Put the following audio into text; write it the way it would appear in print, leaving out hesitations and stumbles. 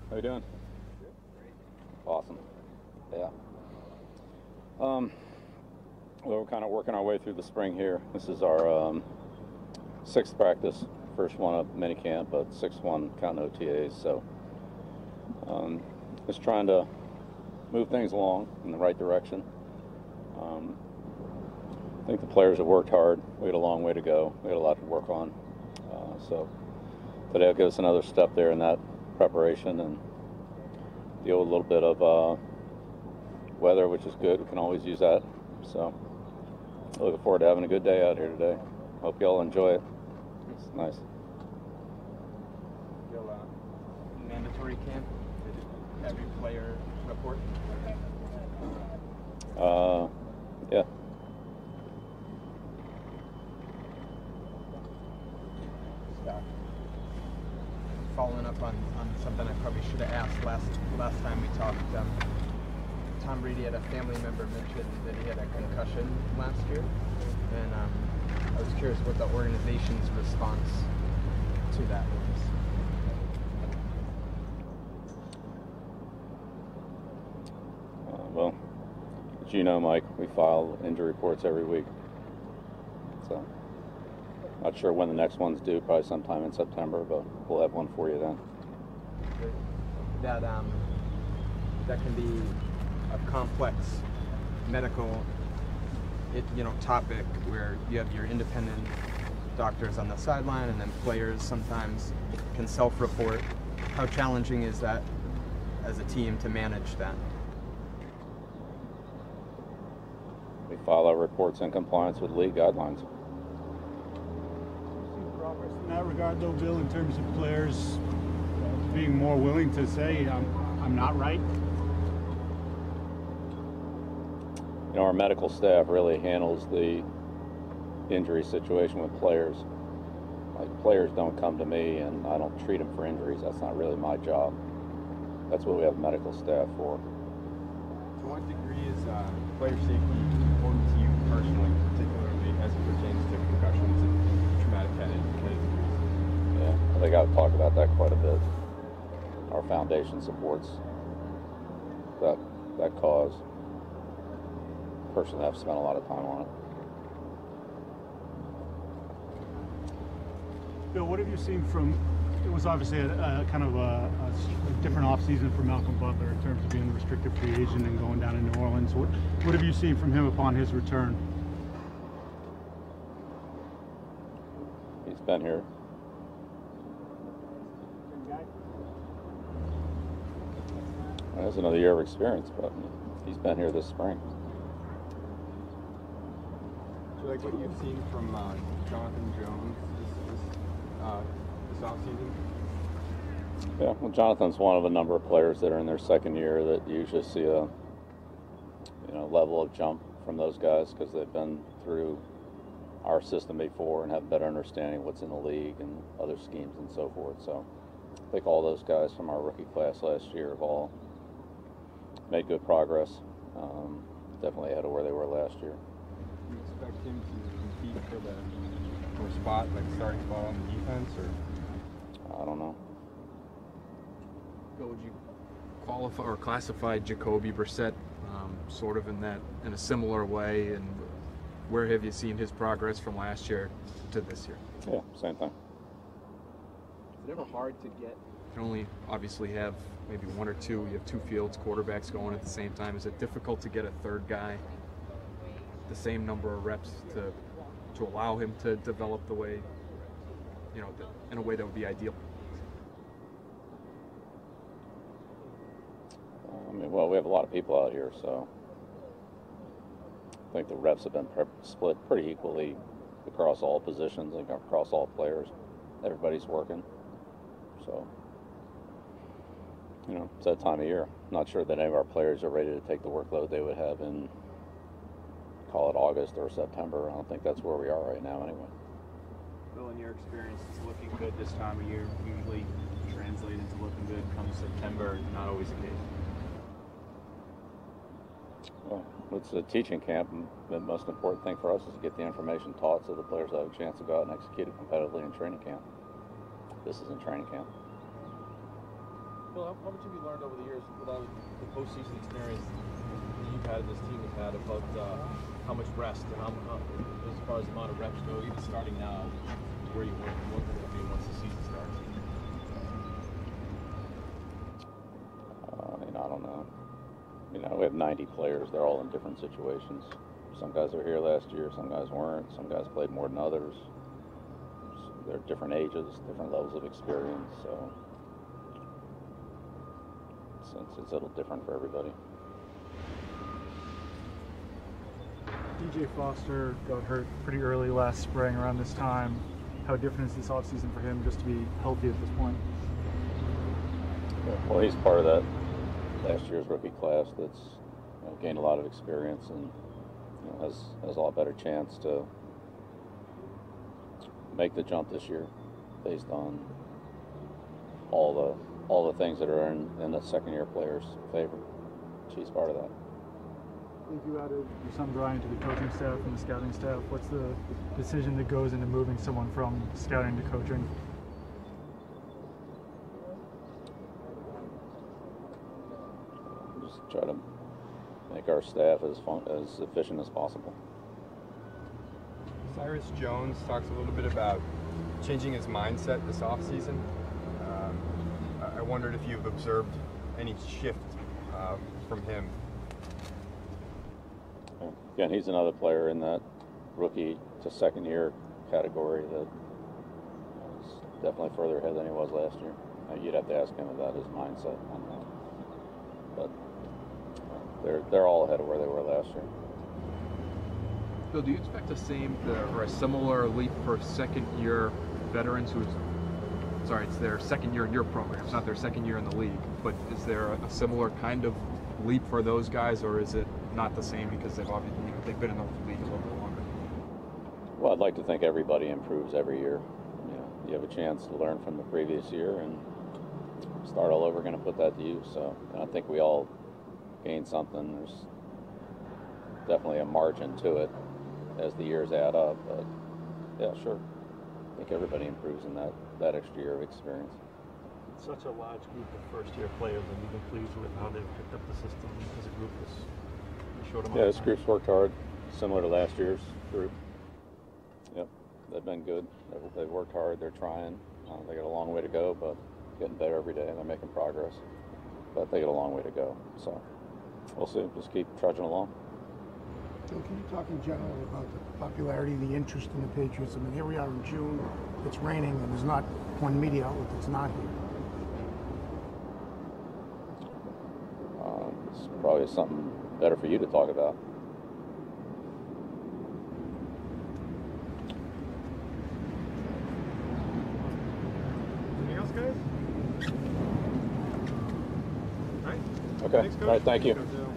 How you doing? Good. Great. Awesome. Yeah. Well, we're kind of working our way through the spring here. This is our sixth practice, first one of minicamp, but sixth one counting OTAs. So just trying to move things along in the right direction. I think the players have worked hard. We had a long way to go. We had a lot to work on. So today will give us another step there in that preparation and deal with a little bit of weather, which is good. We can always use that. So looking forward to having a good day out here today. Hope you all enjoy it. It's nice. Bill, mandatory camp, did every player report? Yeah. Following up on something I probably should have asked last time we talked. Tom Brady had a family member mention that he had a concussion last year, and I was curious what the organization's response to that was. Well, as you know, Mike, we file injury reports every week. So, not sure when the next one's due, probably sometime in September, but we'll have one for you then. That can be a complex medical topic where you have your independent doctors on the sideline and then players sometimes can self-report. How challenging is that as a team to manage that? We file our reports in compliance with league guidelines. Progress in that regard, though, Bill, in terms of players being more willing to say, I'm not right? Our medical staff really handles the injury situation with players. Like, players don't come to me and I don't treat them for injuries. That's not really my job. That's what we have medical staff for. To what degree is player safety important to you personally, particularly as it pertains to concussions and traumatic head injuries? Yeah, I think I've talked about that quite a bit. Our foundation supports that cause. Personally, I've spent a lot of time on it. Bill, what have you seen from, it was obviously a kind of a different offseason for Malcolm Butler in terms of being a restricted free agent and going down to New Orleans. What have you seen from him upon his return? He's been here. He has another year of experience, but he's been here this spring. Do you like what you've seen from Jonathan Jones this offseason? Yeah, well, Jonathan's one of a number of players that are in their second year that usually see a level of jump from those guys because they've been through our system before and have a better understanding of what's in the league and other schemes and so forth. So I think all those guys from our rookie class last year have all made good progress, definitely ahead of where they were last year. Do you expect him to compete for the spot, like starting spot on the defense, or? I don't know. Bill, would you qualify or classify Jacoby Brissett sort of in a similar way, and where have you seen his progress from last year to this year? Yeah, same thing. Is it ever hard to get? You can only obviously have maybe one or two. You have two fields quarterbacks going at the same time. Is it difficult to get a third guy the same number of reps to allow him to develop the way, in a way that would be ideal? Well, we have a lot of people out here, so I think the reps have been split pretty equally across all positions, like across all players. Everybody's working, so it's that time of year. Not sure that any of our players are ready to take the workload they would have in, call it August or September. I don't think that's where we are right now anyway. Bill, in your experience, is looking good this time of year usually translate into looking good come September? Not always the case. Well, it's a teaching camp, and the most important thing for us is to get the information taught so the players have a chance to go out and execute it competitively in training camp. This is in training camp. Bill, how much have you learned over the years with all the postseason experience that you've had and this team has had about how much rest and how, as far as the amount of reps go, even starting now, to where you want it to be once the season starts? I don't know. We have 90 players. They're all in different situations. Some guys were here last year. Some guys weren't. Some guys played more than others. They're different ages, different levels of experience. So it's a little different for everybody. DJ Foster got hurt pretty early last spring around this time. How different is this offseason for him just to be healthy at this point? Well, he's part of that last year's rookie class that's gained a lot of experience and has a lot better chance to make the jump this year based on all the things that are in the second-year players' favor. She's part of that. I think you added your son Brian to the coaching staff and the scouting staff. What's the decision that goes into moving someone from scouting to coaching? Just try to make our staff as efficient as possible. Cyrus Jones talks a little bit about changing his mindset this offseason. I wondered if you've observed any shift from him. Again, he's another player in that rookie to second year category that is definitely further ahead than he was last year. You'd have to ask him about his mindset on that. But they're all ahead of where they were last year. Bill, do you expect the same or a similar leap for second-year veterans it's their second year in your program, it's not their second year in the league, but is there a similar kind of leap for those guys, or is it not the same because they've been in the league a little bit longer? Well, I'd like to think everybody improves every year. You have a chance to learn from the previous year and start all over again and put that to use. So I think we all gain something. There's definitely a margin to it as the years add up, but yeah, sure. I think everybody improves in that extra year of experience. It's such a large group of first-year players, and you've been pleased with how they've picked up the system as a group this short amount of time. This group's worked hard, similar to last year's group. Yep, they've been good. They've worked hard. They're trying. They got a long way to go, but getting better every day. They're making progress, but they got a long way to go. So we'll see. Just keep trudging along. Bill, can you talk in general about the popularity, the interest in the Patriots? I mean, here we are in June, it's raining, and there's not one media outlet that's not here. It's probably something better for you to talk about. Anything else, guys? All right. Okay. Thanks, Coach. All right. Thank you. Thanks, Coach.